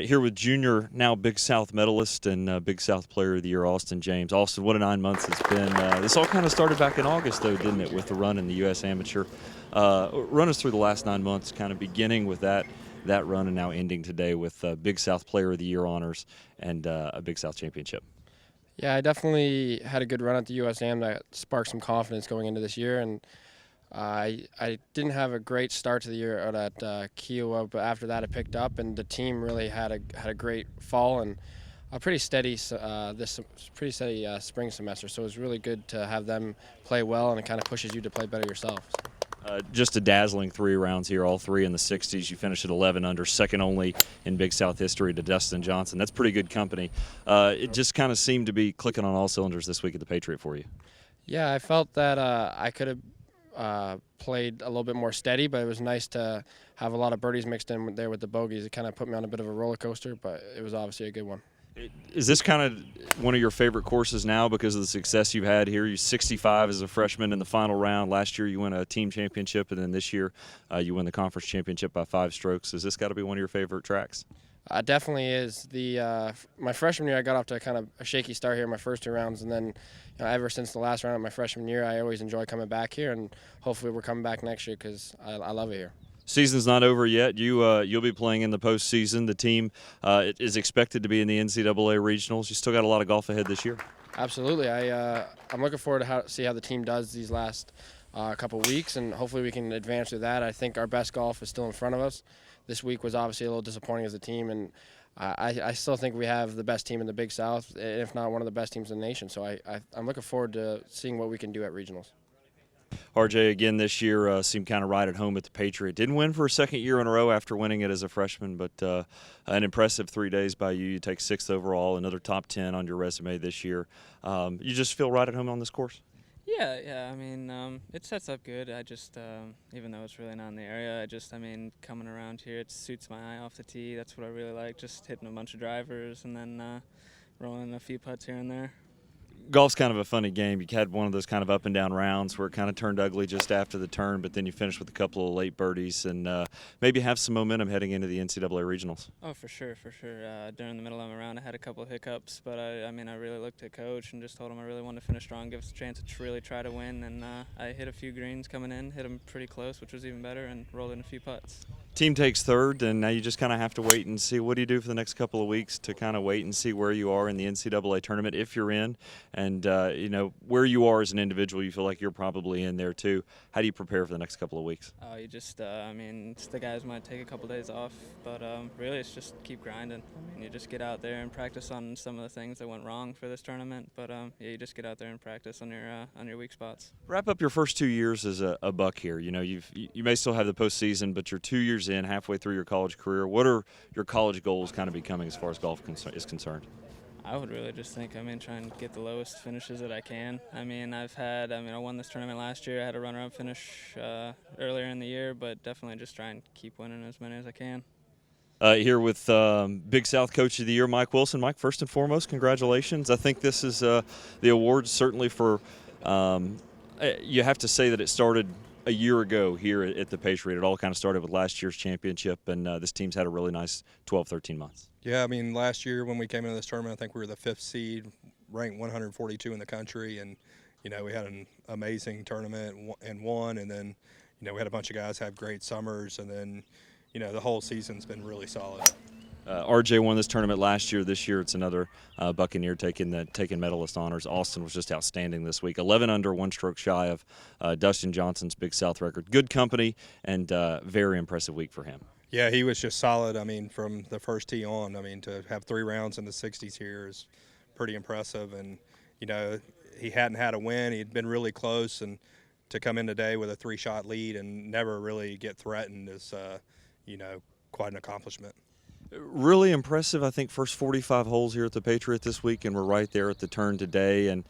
Here with junior, now Big South medalist and Big South Player of the Year, Austin James. Austin, what a 9 months it's been. This all kind of started back in August, though, didn't it, with the run in the U.S. Amateur? Run us through the last 9 months, kind of beginning with that run and now ending today with Big South Player of the Year honors and a Big South championship. Yeah, I definitely had a good run at the USAM that sparked some confidence going into this year, and I didn't have a great start to the year out at Kiowa, but after that it picked up, and the team really had a great fall and a pretty steady spring semester. So it was really good to have them play well, and it kind of pushes you to play better yourself. Just a dazzling 3 rounds here, all 3 in the 60s. You finished at 11 under, second only in Big South history to Dustin Johnson. That's pretty good company. It just kind of seemed to be clicking on all cylinders this week at the Patriot for you. Yeah, I felt that I could have played a little bit more steady, but it was nice to have a lot of birdies mixed in there with the bogeys. It kind of put me on a bit of a roller coaster, but it was obviously a good one. Is this kind of one of your favorite courses now because of the success you've had here? You're 65 as a freshman in the final round. Last year you won a team championship, and then this year you win the conference championship by 5 strokes. Has this got to be one of your favorite tracks? Definitely is. My freshman year, I got off to kind of a shaky start here in my first 2 rounds, and then ever since the last round of my freshman year, I always enjoy coming back here, and hopefully we're coming back next year because I love it here. Season's not over yet. You'll be playing in the postseason. The team is expected to be in the NCAA regionals. You still got a lot of golf ahead this year. Absolutely. I'm looking forward to see how the team does these last couple weeks, and hopefully we can advance through that. I think our best golf is still in front of us. This week was obviously a little disappointing as a team, and I still think we have the best team in the Big South, if not one of the best teams in the nation. So I'm looking forward to seeing what we can do at regionals. RJ, again this year, seemed kind of right at home at the Patriot. Didn't win for a second year in a row after winning it as a freshman, but an impressive 3 days by you. You take 6th overall, another top 10 on your resume this year. You just feel right at home on this course? Yeah. I mean, it sets up good. I just, even though it's really not in the area, coming around here, it suits my eye off the tee. That's what I really like, just hitting a bunch of drivers and then rolling a few putts here and there. Golf's kind of a funny game. You had one of those kind of up and down rounds where it kind of turned ugly just after the turn, but then you finished with a couple of late birdies and maybe have some momentum heading into the NCAA regionals. Oh, for sure. During the middle of the round, I had a couple of hiccups, but I really looked at Coach and just told him I really wanted to finish strong, give us a chance to really try to win, and I hit a few greens coming in, hit them pretty close, which was even better, and rolled in a few putts. Team takes 3rd, and now you just kind of have to wait and see. What do you do for the next couple of weeks to kind of wait and see where you are in the NCAA tournament, if you're in, and where you are as an individual? You feel like you're probably in there too. How do you prepare for the next couple of weeks? You just, the guys might take a couple days off, but really it's just keep grinding. You just get out there and practice on some of the things that went wrong for this tournament, but you just get out there and practice on your weak spots. Wrap up your first 2 years as a Buck here. You may still have the postseason, but you're 2 years in, halfway through your college career. What are your college goals kind of becoming as far as golf is concerned? I would really just think, try and get the lowest finishes that I can. I won this tournament last year. I had a runner-up finish earlier in the year, but definitely just try and keep winning as many as I can. Here with Big South Coach of the Year, Mike Wilson. Mike, first and foremost, congratulations. I think this is the award certainly for you have to say that it started a year ago here at the Patriot. It all kind of started with last year's championship, and this team's had a really nice 12, 13 months. Yeah, last year when we came into this tournament, I think we were the 5th seed, ranked 142 in the country, and, we had an amazing tournament and won, and then, we had a bunch of guys have great summers, and then, the whole season's been really solid. RJ won this tournament last year. This year it's another Buccaneer taking medalist honors. Austin was just outstanding this week. 11 under, 1 stroke shy of Dustin Johnson's Big South record. Good company and very impressive week for him. Yeah, he was just solid. From the first tee on, to have 3 rounds in the 60s here is pretty impressive. And, he hadn't had a win. He'd been really close. And to come in today with a 3-shot lead and never really get threatened is, quite an accomplishment. Really impressive. I think first 45 holes here at the Patriot this week, and we're right there at the turn today, and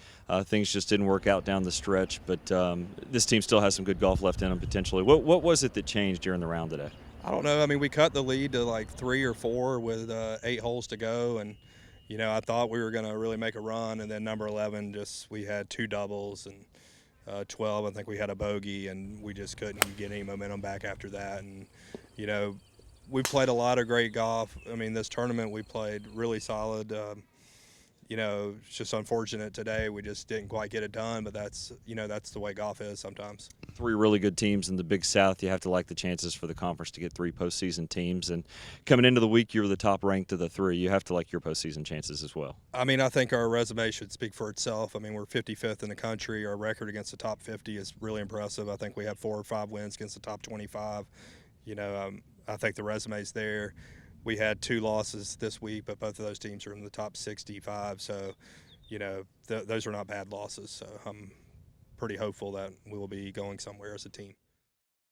things just didn't work out down the stretch. But this team still has some good golf left in them potentially. What was it that changed during the round today? I don't know. We cut the lead to like 3 or 4 with 8 holes to go, and I thought we were going to really make a run. And then number 11, we had 2 doubles, and 12, I think we had a bogey, and we just couldn't get any momentum back after that. And we played a lot of great golf. I mean, this tournament we played really solid. You know, it's just unfortunate today we just didn't quite get it done, but that's, you know, that's the way golf is sometimes. 3 really good teams in the Big South. You have to like the chances for the conference to get 3 postseason teams. And coming into the week, you were the top ranked of the 3. You have to like your postseason chances as well. I mean, I think our resume should speak for itself. I mean, we're 55th in the country. Our record against the top 50 is really impressive. I think we have 4 or 5 wins against the top 25. You know, I think the resume's there. We had 2 losses this week, but both of those teams are in the top 65. So, you know, those are not bad losses. So I'm pretty hopeful that we will be going somewhere as a team.